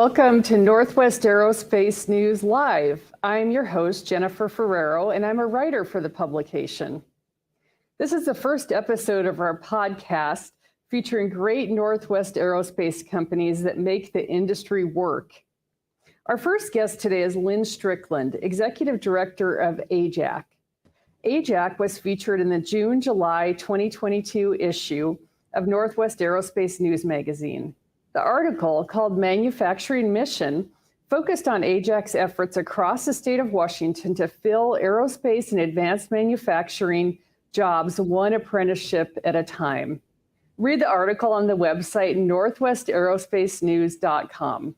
Welcome to Northwest Aerospace News Live. I'm your host, Jennifer Ferrero, and I'm a writer for the publication. This is the first episode of our podcast featuring great Northwest Aerospace companies that make the industry work. Our first guest today is Lynn Strickland, Executive Director of AJAC. AJAC was featured in the June-July 2022 issue of Northwest Aerospace News magazine. The article, called Manufacturing Mission, focused on AJAC's efforts across the state of Washington to fill aerospace and advanced manufacturing jobs one apprenticeship at a time. Read the article on the website northwestaerospacenews.com.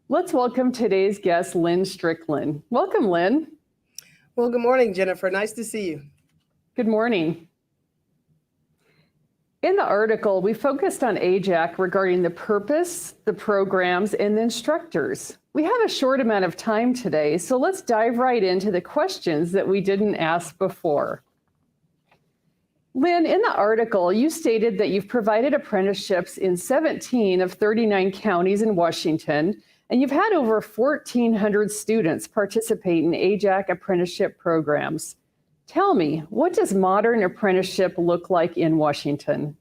Let's welcome today's guest, Lynn Strickland. Welcome, Lynn. Well, good morning, Jennifer. Nice to see you. Good morning. In the article, we focused on AJAC regarding the purpose, the programs, and the instructors. We have a short amount of time today, so let's dive right into the questions that we didn't ask before. Lynn, in the article, you stated that you've provided apprenticeships in 17 of 39 counties in Washington, and you've had over 1,400 students participate in AJAC apprenticeship programs. Tell me, what does modern apprenticeship look like in Washington?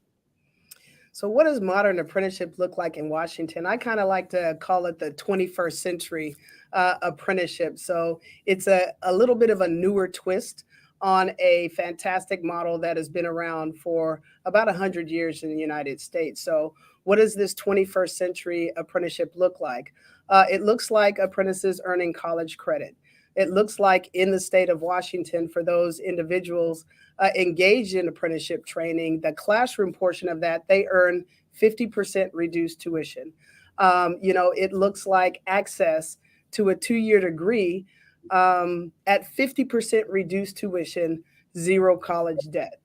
So what does modern apprenticeship look like in Washington? I kind of like to call it the 21st century apprenticeship. So it's a little bit of a newer twist on a fantastic model that has been around for about 100 years in the United States. So what does this 21st century apprenticeship look like? It looks like apprentices earning college credit. It looks like in the state of Washington, for those individuals engaged in apprenticeship training, the classroom portion of that, they earn 50% reduced tuition. It looks like access to a 2-year degree at 50% reduced tuition, zero college debt.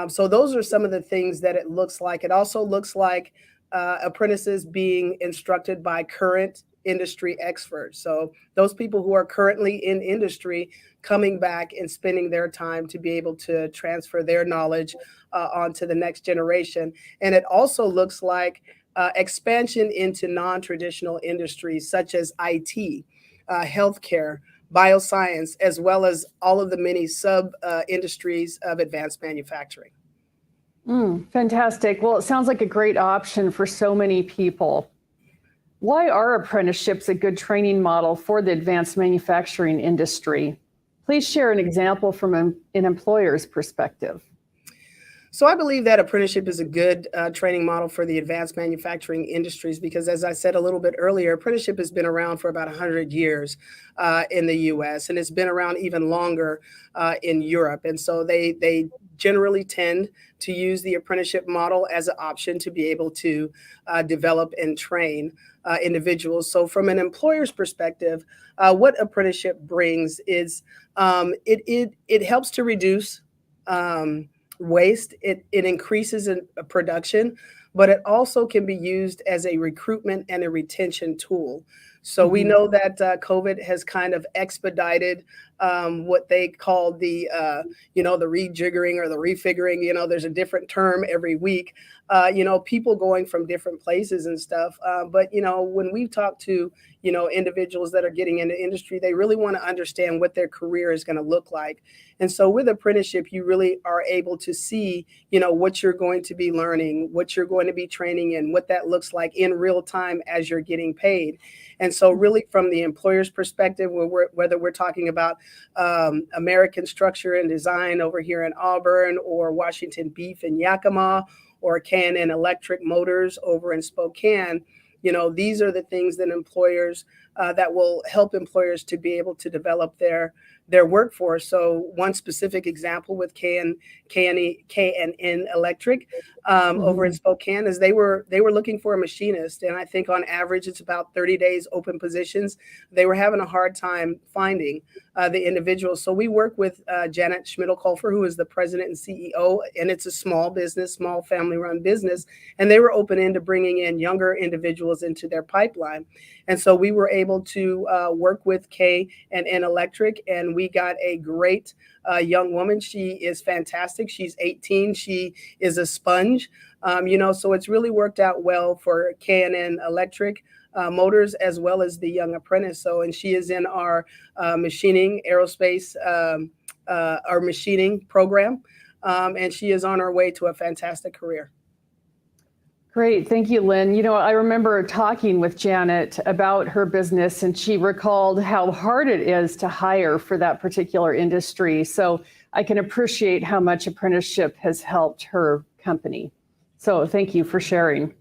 So those are some of the things that it looks like. It also looks like apprentices being instructed by current industry experts. So those people who are currently in industry coming back and spending their time to be able to transfer their knowledge onto the next generation. And it also looks like expansion into non-traditional industries such as IT, healthcare, bioscience, as well as all of the many sub industries of advanced manufacturing. Fantastic. Well, it sounds like a great option for so many people. Why are apprenticeships a good training model for the advanced manufacturing industry? Please share an example from an employer's perspective. So I believe that apprenticeship is a good training model for the advanced manufacturing industries because, as I said a little bit earlier, apprenticeship has been around for about 100 years in the U.S., and it's been around even longer in Europe. And so they generally tend to use the apprenticeship model as an option to be able to develop and train individuals. So from an employer's perspective, what apprenticeship brings is it helps to reduce waste. It increases in production, but it also can be used as a recruitment and a retention tool. So we know that COVID has kind of expedited what they call the rejiggering or the refiguring. There's a different term every week. People going from different places and stuff. But when we talk to individuals that are getting into industry, they really want to understand what their career is going to look like. And so with apprenticeship, you really are able to see, what you're going to be learning, what you're going to be training in, what that looks like in real time as you're getting paid. And so really from the employer's perspective, whether we're talking about American Structure and Design over here in Auburn, or Washington Beef in Yakima, or K&N Electric Motors over in Spokane, these are the things that employers that will help employers to be able to develop their workforce. So one specific example with K&N Electric over in Spokane is they were looking for a machinist, and I think on average it's about 30 days open positions. They were having a hard time finding the individuals. So we work with Janet Schmidl-Kolfer, who is the president and CEO, and it's a small business, small family-run business, and they were open into bringing in younger individuals into their pipeline. And so we were able to work with K&N Electric, and we got a great young woman. She is fantastic. She's 18. She is a sponge. So it's really worked out well for K&N Electric. motors as well as the young apprentice. So, and she is in our machining aerospace, our machining program, and she is on her way to a fantastic career. Great. Thank you, Lynn. You know, I remember talking with Janet about her business, and she recalled how hard it is to hire for that particular industry. So I can appreciate how much apprenticeship has helped her company. So thank you for sharing.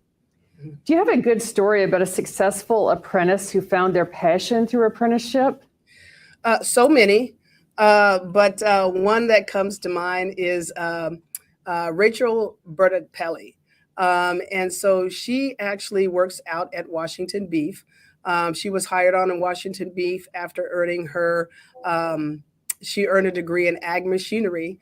Do you have a good story about a successful apprentice who found their passion through apprenticeship? So many, but one that comes to mind is Rachel Bertapelli. And so she actually works out at Washington Beef. She was hired on in Washington Beef after earning her, she earned a degree in ag machinery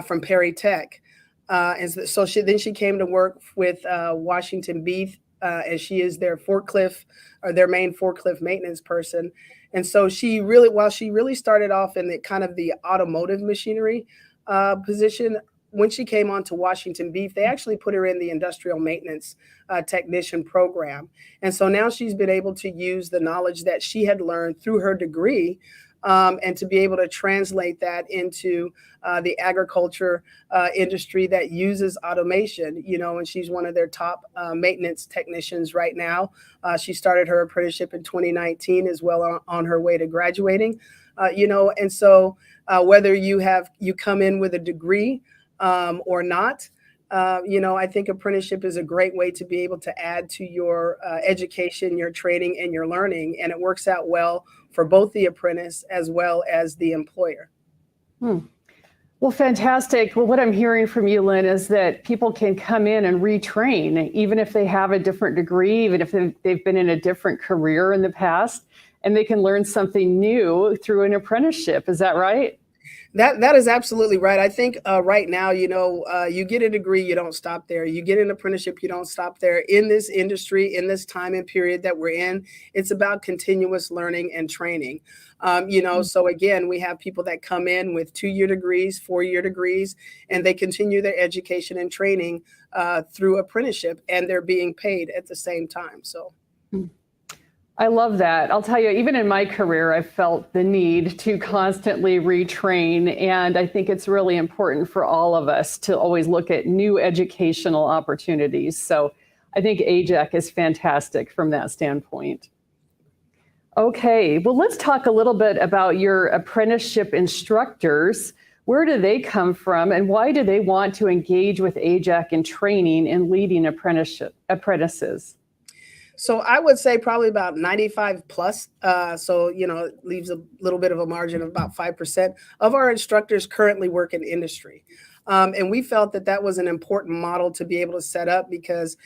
from Perry Tech. And so then she came to work with Washington Beef, and she is their forklift or their main forklift maintenance person. And so she really, while she really started off in the kind of the automotive machinery position, when she came on to Washington Beef, they actually put her in the industrial maintenance technician program. And so now she's been able to use the knowledge that she had learned through her degree and to be able to translate that into the agriculture industry that uses automation, you know, and she's one of their top maintenance technicians right now. She started her apprenticeship in 2019 as well on her way to graduating, you know, and so whether you come in with a degree or not, you know, I think apprenticeship is a great way to be able to add to your education, your training, and your learning. And it works out well for both the apprentice as well as the employer. Well, fantastic. Well, what I'm hearing from you, Lynn, is that people can come in and retrain, even if they have a different degree, even if they've been in a different career in the past, and they can learn something new through an apprenticeship. Is that right? That is absolutely right. I think right now, you know, you get a degree, you don't stop there. You get an apprenticeship, you don't stop there. In this industry, in this time and period that we're in, it's about continuous learning and training. You know, so again, we have people that come in with 2-year degrees, 4-year degrees, and they continue their education and training through apprenticeship, and they're being paid at the same time. So. I love that. I'll tell you, even in my career, I've felt the need to constantly retrain. And I think it's really important for all of us to always look at new educational opportunities. So I think AJAC is fantastic from that standpoint. Okay, well, let's talk a little bit about your apprenticeship instructors. Where do they come from, and why do they want to engage with AJAC in training and leading apprentices? So I would say probably about 95 plus. So, you know, it leaves a little bit of a margin of about 5% of our instructors currently work in industry. And we felt that that was an important model to be able to set up because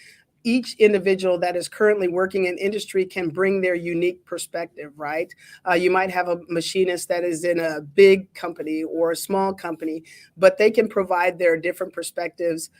each individual that is currently working in industry can bring their unique perspective, right? You might have a machinist that is in a big company or a small company, but they can provide their different perspectives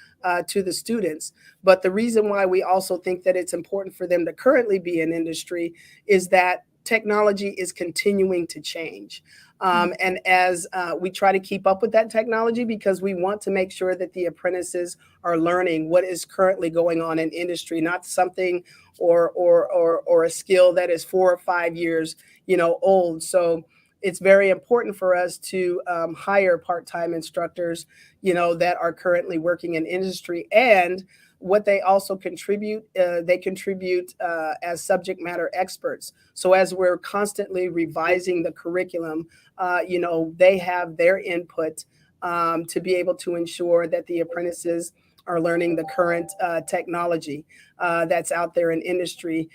to the students. But the reason why we also think that it's important for them to currently be in industry is that technology is continuing to change. And as we try to keep up with that technology, because we want to make sure that the apprentices are learning what is currently going on in industry, not something or a skill that is 4 or 5 years, you know, old. So it's very important for us to hire part-time instructors, you know, that are currently working in industry. And what they also contribute, they contribute as subject matter experts. So as we're constantly revising the curriculum, you know, they have their input to be able to ensure that the apprentices are learning the current technology that's out there in industry.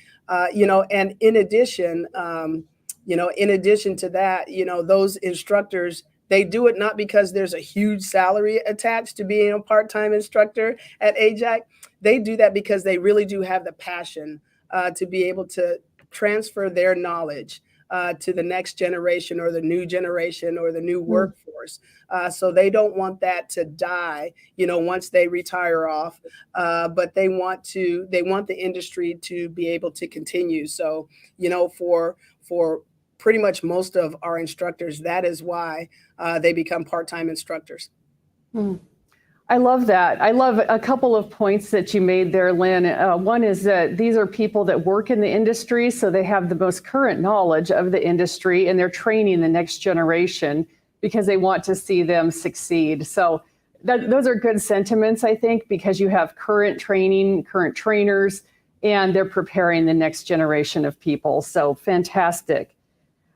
You know, and in addition to that, you know, those instructors, they do it not because there's a huge salary attached to being a part-time instructor at AJAC. They do that because they really do have the passion to be able to transfer their knowledge to the next generation or the new generation or the new workforce. So they don't want that to die, you know, once they retire off, but they want the industry to be able to continue. So, you know, for pretty much most of our instructors, that is why they become part-time instructors. I love that. I love a couple of points that you made there, Lynn. One is that these are people that work in the industry, so they have the most current knowledge of the industry, and they're training the next generation because they want to see them succeed. So those are good sentiments, I think, because you have current training, current trainers, and they're preparing the next generation of people. So fantastic.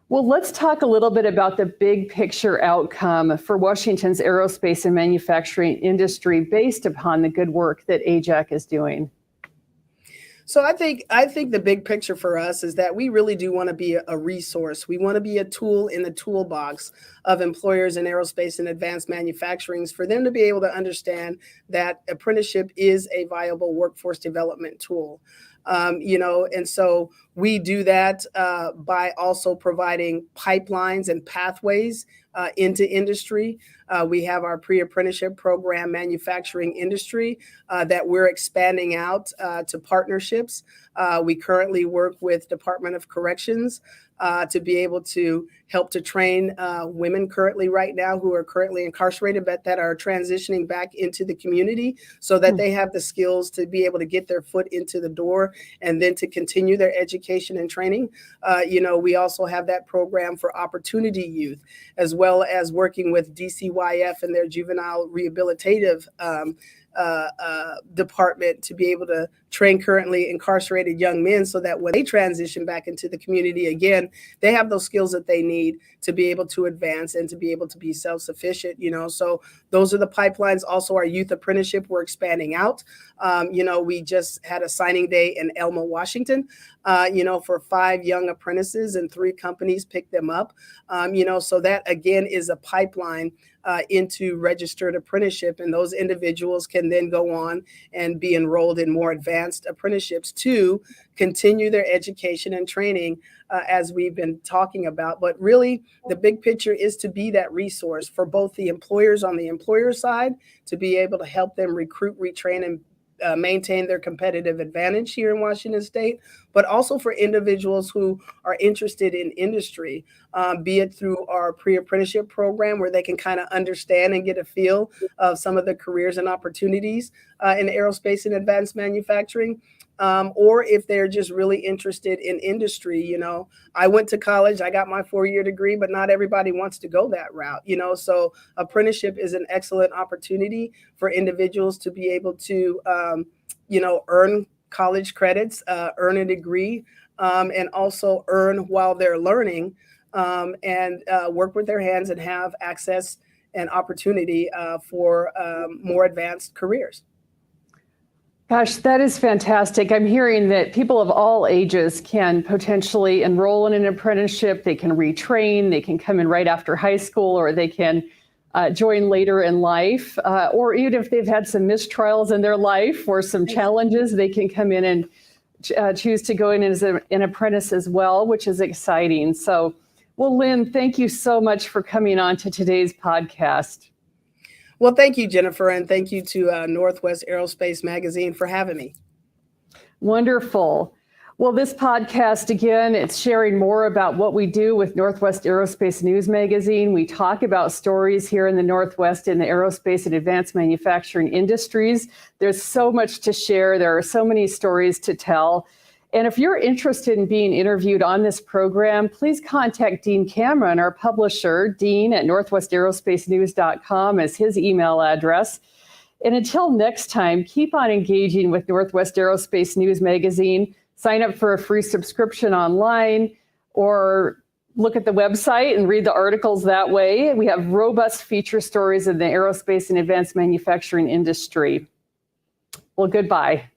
Well, let's talk a little bit about the big picture outcome for Washington's aerospace and manufacturing industry based upon the good work that AJAC is doing. So I think the big picture for us is that we really do want to be a resource. We want to be a tool in the toolbox of employers in aerospace and advanced manufacturing for them to be able to understand that apprenticeship is a viable workforce development tool. And so we do that by also providing pipelines and pathways into industry. We have our pre-apprenticeship program, manufacturing industry, that we're expanding out to partnerships. We currently work with Department of Corrections to be able to help to train women currently right now who are currently incarcerated, but that are transitioning back into the community so that they have the skills to be able to get their foot into the door and then to continue their education and training. We also have that program for opportunity youth, as well as working with DCYF and their juvenile rehabilitative department to be able to train currently incarcerated young men so that when they transition back into the community again, they have those skills that they need to be able to advance and to be able to be self-sufficient, So those are the pipelines. Also, our youth apprenticeship, we're expanding out. We just had a signing day in Elma, Washington, for 5 young apprentices, and 3 companies picked them up. So that again is a pipeline into registered apprenticeship, and those individuals can then go on and be enrolled in more advanced apprenticeships to continue their education and training as we've been talking about. But really, the big picture is to be that resource for both the employers on the employer side to be able to help them recruit, retrain, and maintain their competitive advantage here in Washington State, but also for individuals who are interested in industry, be it through our pre-apprenticeship program where they can kind of understand and get a feel of some of the careers and opportunities in aerospace and advanced manufacturing. Or if they're just really interested in industry, I went to college, I got my 4-year degree, but not everybody wants to go that route, So apprenticeship is an excellent opportunity for individuals to be able to, earn college credits, earn a degree, and also earn while they're learning, and work with their hands and have access and opportunity for more advanced careers. Gosh, that is fantastic. I'm hearing that people of all ages can potentially enroll in an apprenticeship. They can retrain, they can come in right after high school, or they can join later in life, or even if they've had some mistrials in their life or some challenges, they can come in and choose to go in as an apprentice as well, which is exciting. So, well, Lynn, thank you so much for coming on to today's podcast. Well, thank you, Jennifer, and thank you to Northwest Aerospace Magazine for having me. Wonderful. Well, this podcast, again, it's sharing more about what we do with Northwest Aerospace News Magazine. We talk about stories here in the Northwest in the aerospace and advanced manufacturing industries. There's so much to share. There are so many stories to tell. And if you're interested in being interviewed on this program, please contact Dean Cameron, our publisher, dean@northwestaerospacenews.com is his email address. And until next time, keep on engaging with Northwest Aerospace News Magazine. Sign up for a free subscription online or look at the website and read the articles that way. We have robust feature stories in the aerospace and advanced manufacturing industry. Well, goodbye.